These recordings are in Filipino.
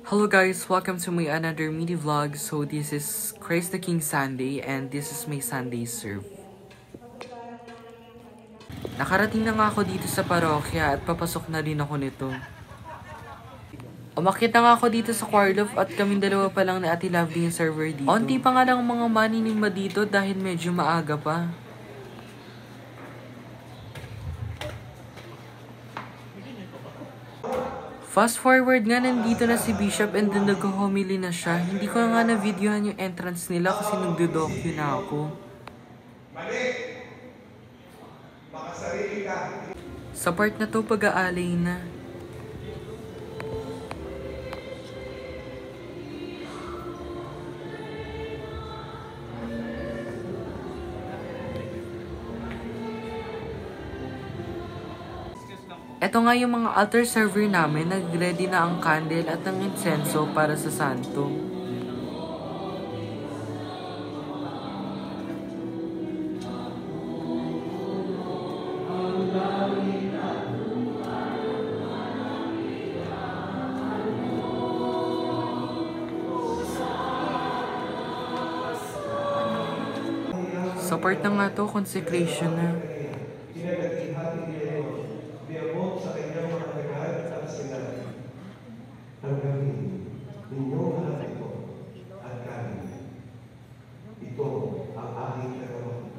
Hello guys, welcome to my another mini vlog. So this is Christ the King Sunday and this is my Sunday serve. Nakarating na nga ako dito sa parokya at papasok na rin ako nito. Umakyat na nga ako dito sa choir loft at kaming dalawa pa lang na Ate Lovely yung server dito. Onti pa nga lang mga maniningma dito dahil medyo maaga pa. Fast forward nga, nandito na si Bishop and then nag-homily na siya. Hindi ko nga na-videohan yung entrance nila kasi nagdo-docu na ako. Sa part na to, pag-aalay na. Ito nga yung mga altar server namin, nag-ready na ang candle at ang insenso para sa santo. Sa part na nga to, consecration na. Ito ang aking kagawa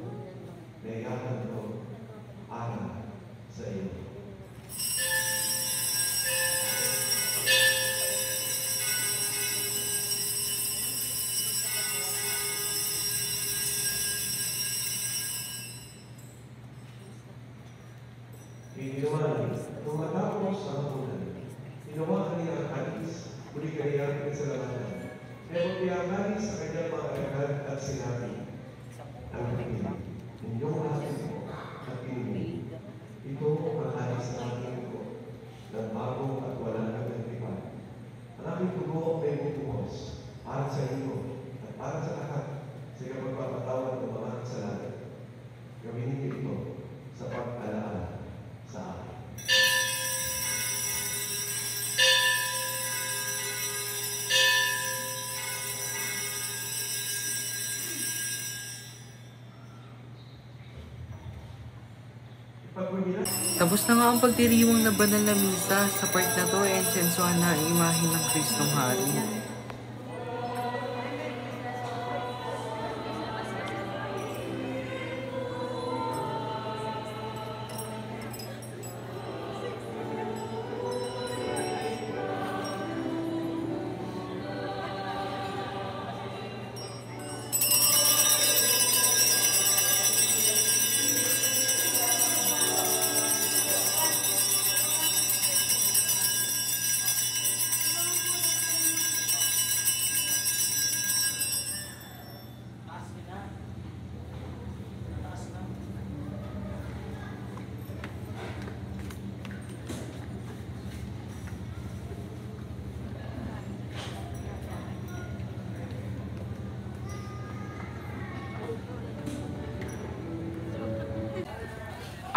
na iyakan ko aral sa iyo. Iniwan, nung matapos ang hapunan, ginawa niya ang hadis, muli kaya pinagsalamatan. Pero pinakali sa kanyang mga alagad at sinabi, ang aking, inyong aking ko at pinili. Ito ang hadis na aking ko, ng bago at walang nagagripan. Ang aking tugo ay butuhos, para sa iyo at para sa lahat sa kapagpapatawad ng mga kasalanan. Gawin niyo ito sa pag-alaala sa akin. Tapos na nga ang pagdiriwang na banal na misa. Sa part na to, ensensohan na ang imahe ng Kristong Hari.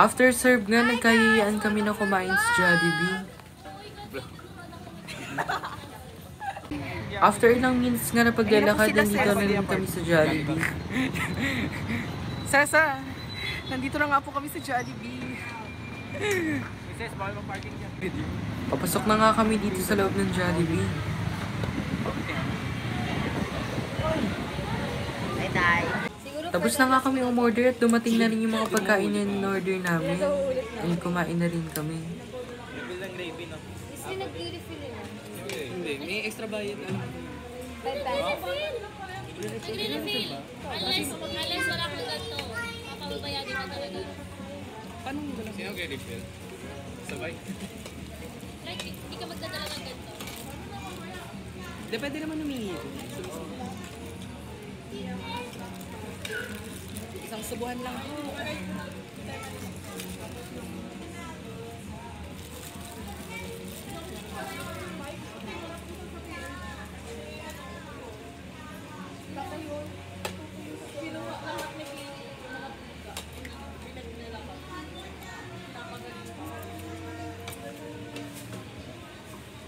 After serve nga, nagkayayaan kami na kumain sa Jollibee. After ilang minutes nga na paglalakad, nandito na rin kami sa Jollibee. Sasa, nandito na nga po kami sa Jollibee. Papasok na nga kami dito sa loob ng Jollibee. Tapos na nga kami umorder at dumating na rin yung mga pagkain na in-order namin. And kumain na rin kami. Kasi nag-refill na. Hindi, may extra bayad na. Nag-refill. Unless wala kang ganito. Papababayagin ka talaga. Paano mo ba? Sino kayo refill? Sabay? Like, hindi ka magdadala ng ganito. Depende naman humingi. Isang subuhan lang po.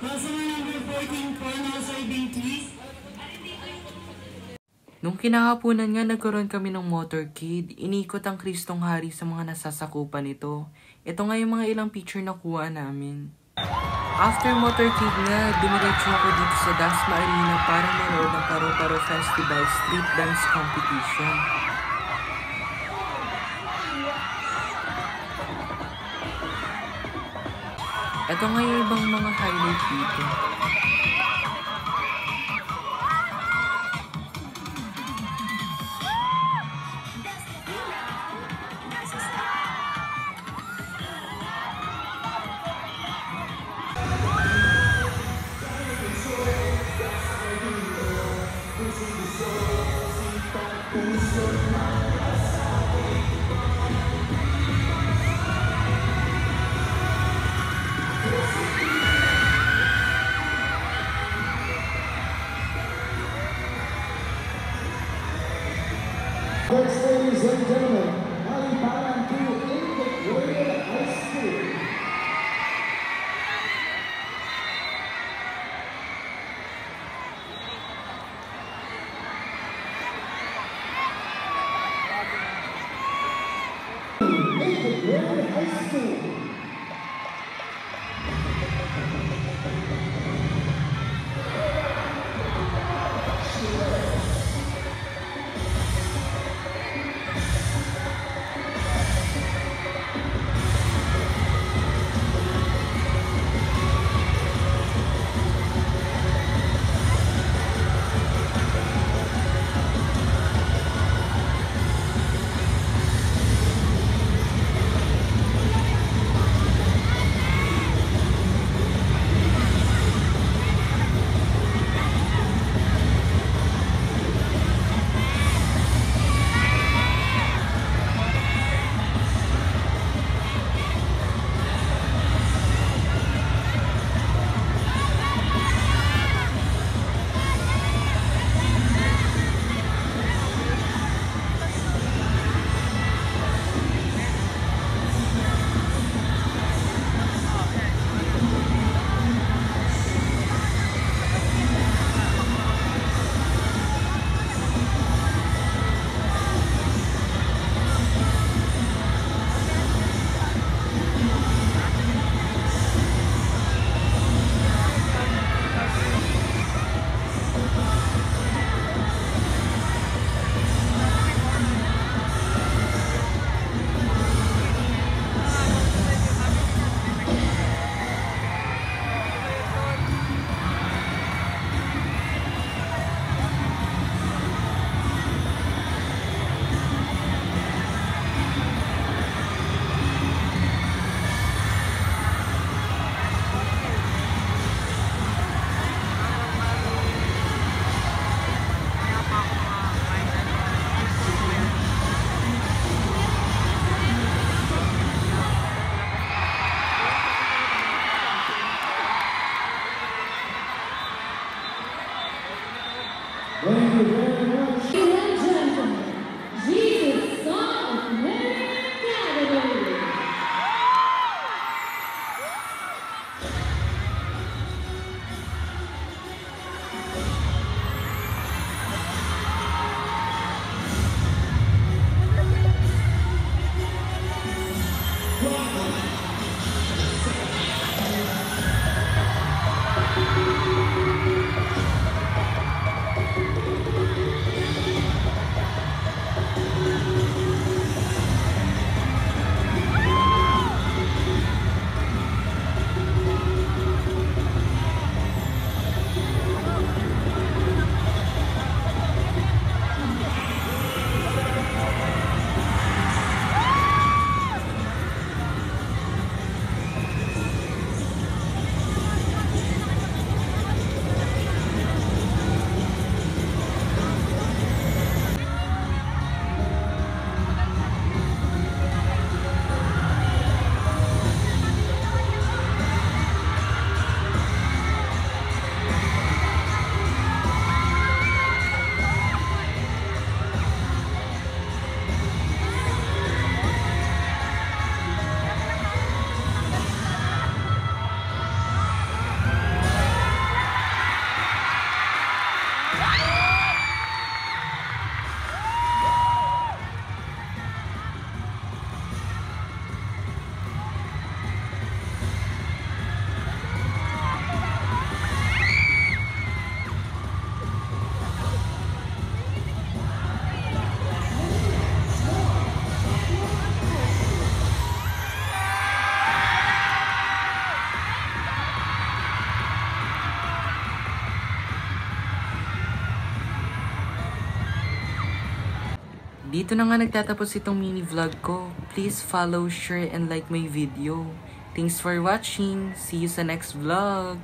Councilor number 14, Cornel Nung kinahaponan nga, nagkaroon kami ng motorcade. Inikot ang Kristong Hari sa mga nasasakupan nito. Ito nga yung mga ilang picture na kuha namin. After motorcade nga, dumiretso ako dito sa Dasma Arena para manood ng Paro-Paro Festival Street Dance Competition. Ito nga yung ibang mga highlight dito. Next, ladies and gentlemen, Aliparan to Integrated High School. Integrated High School. Thank you very much. Ladies and gentlemen, Jesus, Son of Mary, Galilee. Dito na nga nagtatapos itong mini vlog ko. Please follow, share, and like my video. Thanks for watching. See you sa next vlog.